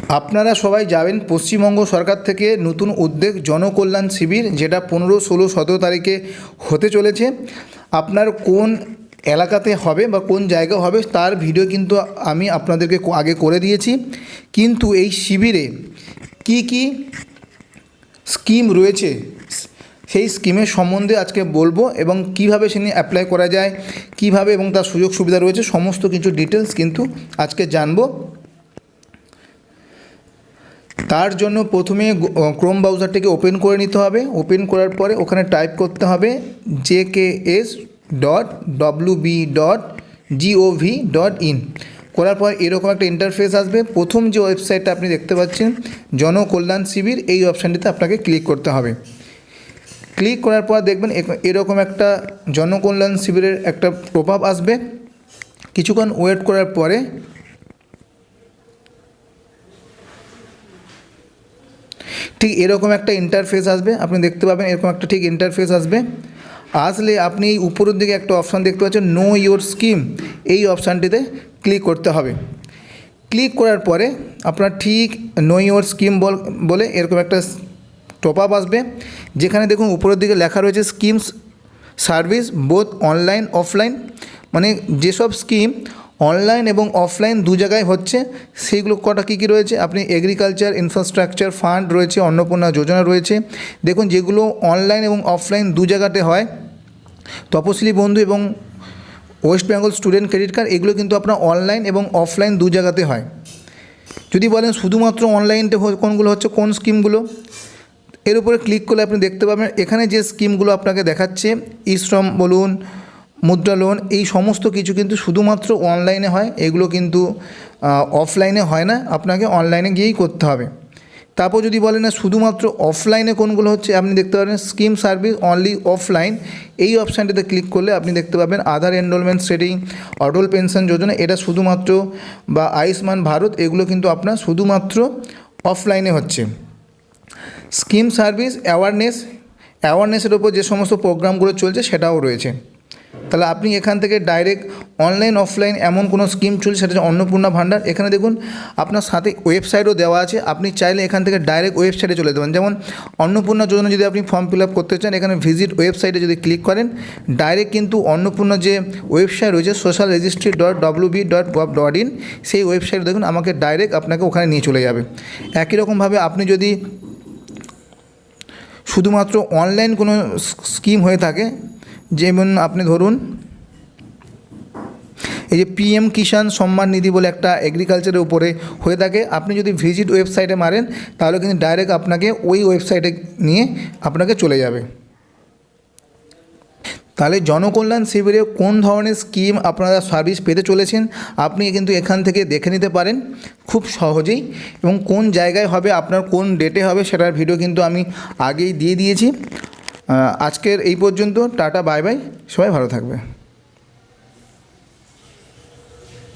আপনারা সবাই যাবেন পশ্চিমবঙ্গ সরকার থেকে নতুন উদ্যোগ জনকল্যাণ শিবির, যেটা 15, 16, 17 তারিখে হতে চলেছে। আপনার কোন এলাকাতে হবে বা কোন জায়গা হবে তার ভিডিও কিন্তু আমি আপনাদেরকে আগে করে দিয়েছি। কিন্তু এই শিবিরে কি কি স্কিম রয়েছে সেই স্কিমের সম্বন্ধে আজকে বলবো, এবং কিভাবে সে নিয়ে অ্যাপ্লাই করা যায়, কিভাবে এবং তার সুযোগ সুবিধা রয়েছে, সমস্ত কিছু ডিটেলস কিন্তু আজকে জানবো। তার জন্য প্রথমে ক্রোম ব্রাউজারটিকে ওপেন করে নিতে হবে। ওপেন করার পরে ওখানে টাইপ করতে হবে jks.wb.gov.in। করার পর এরকম একটা ইন্টারফেস আসবে। প্রথম যে ওয়েবসাইটটা আপনি দেখতে পাচ্ছেন জনকল্যাণ শিবির, এই অপশানটিতে আপনাকে ক্লিক করতে হবে। ক্লিক করার পর দেখবেন এরকম একটা জনকল্যাণ শিবিরের একটা পপআপ আসবে। কিছুক্ষণ ওয়েট করার পরে ঠিক এরকম একটা ইন্টারফেস আসবে। আপনি দেখতে পাবেন এরকম একটা ঠিক ইন্টারফেস আসবে। আসলে আপনি এই উপরের দিকে একটা অপশান দেখতে পাচ্ছেন নো ইয়োর স্কিম, এই অপশানটিতে ক্লিক করতে হবে। ক্লিক করার পরে আপনার ঠিক নো ইয়োর স্কিম বলে এরকম একটা টপআপ আসবে, যেখানে দেখুন উপরের দিকে লেখা রয়েছে schemes service both online offline, মানে যেসব স্কিম অনলাইন এবং অফলাইন দু জায়গায় হচ্ছে সেইগুলো কটা কী কী রয়েছে। আপনি এগ্রিকালচার ইনফ্রাস্ট্রাকচার ফান্ড রয়েছে, অন্নপূর্ণা যোজনা রয়েছে। দেখুন যেগুলো অনলাইন এবং অফলাইন দু জায়গাতে হয়, তপশিলি বন্ধু এবং West Bengal student credit card, এগুলো কিন্তু আপনার অনলাইন এবং অফলাইন দু জায়গাতে হয়। যদি বলেন শুধুমাত্র অনলাইনতে কোনগুলো হচ্ছে, কোন স্কিমগুলো, এর উপরে ক্লিক করলে আপনি দেখতে পাবেন এখানে যে স্কিমগুলো আপনাকে দেখাচ্ছে ই শ্রম বলুন, মুদ্রা লোন, এই সমস্ত কিছু কিন্তু শুধুমাত্র অনলাইনে হয়, এগুলো কিন্তু অফলাইনে হয় না, আপনাকে অনলাইনে গিয়েই করতে হবে। তারপর যদি বলেন না শুধুমাত্র অফলাইনে কোনগুলো হচ্ছে, আপনি দেখতে পাবেন স্কিম সার্ভিস অনলি অফলাইন, এই অপশানটিতে ক্লিক করলে আপনি দেখতে পাবেন আধার এনরোলমেন্ট সেটিং, অটল পেনশন যোজনা, এটা শুধুমাত্র, বা আয়ুষ্মান ভারত, এগুলো কিন্তু আপনার শুধুমাত্র অফলাইনে হচ্ছে। স্কিম সার্ভিস অ্যাওয়ারনেসের ওপর যে সমস্ত প্রোগ্রামগুলো চলছে সেটাও রয়েছে। তাহলে আপনি এখান থেকে ডাইরেক্ট অনলাইন অফলাইন এমন কোনো স্কিম চলছে, সেটা হচ্ছে অন্নপূর্ণা ভাণ্ডার। এখানে দেখুন আপনার সাথে ওয়েবসাইটও দেওয়া আছে, আপনি চাইলে এখান থেকে ডাইরেক্ট ওয়েবসাইটে চলে যাবেন। যেমন অন্নপূর্ণা যোজনা যদি আপনি ফর্ম ফিল আপ করতে চান, এখানে ভিজিট ওয়েবসাইটে যদি ক্লিক করেন ডাইরেক্ট কিন্তু অন্নপূর্ণা যে ওয়েবসাইট রয়েছে social registry.wb.gov.in, সেই ওয়েবসাইটে দেখুন আমাকে ডাইরেক্ট আপনাকে ওখানে নিয়ে চলে যাবে। একই রকমভাবে আপনি যদি শুধুমাত্র অনলাইন কোনো স্কিম হয়ে থাকে, যেমন আপনি ধরুন এই যে PM কিষাণ সম্মান নিধি বলে একটা এগ্রিকালচারের উপরে হয়ে থাকে, আপনি যদি ভিজিট ওয়েবসাইটে মারেন তাহলে কিন্তু ডাইরেক্ট আপনাকে ওই ওয়েবসাইটে নিয়ে আপনাকে চলে যাবে। তাহলে জনকল্যাণ শিবিরে কোন ধরনের স্কিম আপনারা সার্ভিস পেতে চলেছেন আপনি কিন্তু এখান থেকে দেখে নিতে পারেন খুব সহজেই, এবং কোন জায়গায় হবে, আপনার কোন ডেটে হবে সেটার ভিডিও কিন্তু আমি আগেই দিয়ে দিয়েছি। আজকের এই পর্যন্ত, টাটা বাই বাই, সবাই ভালো থাকবে।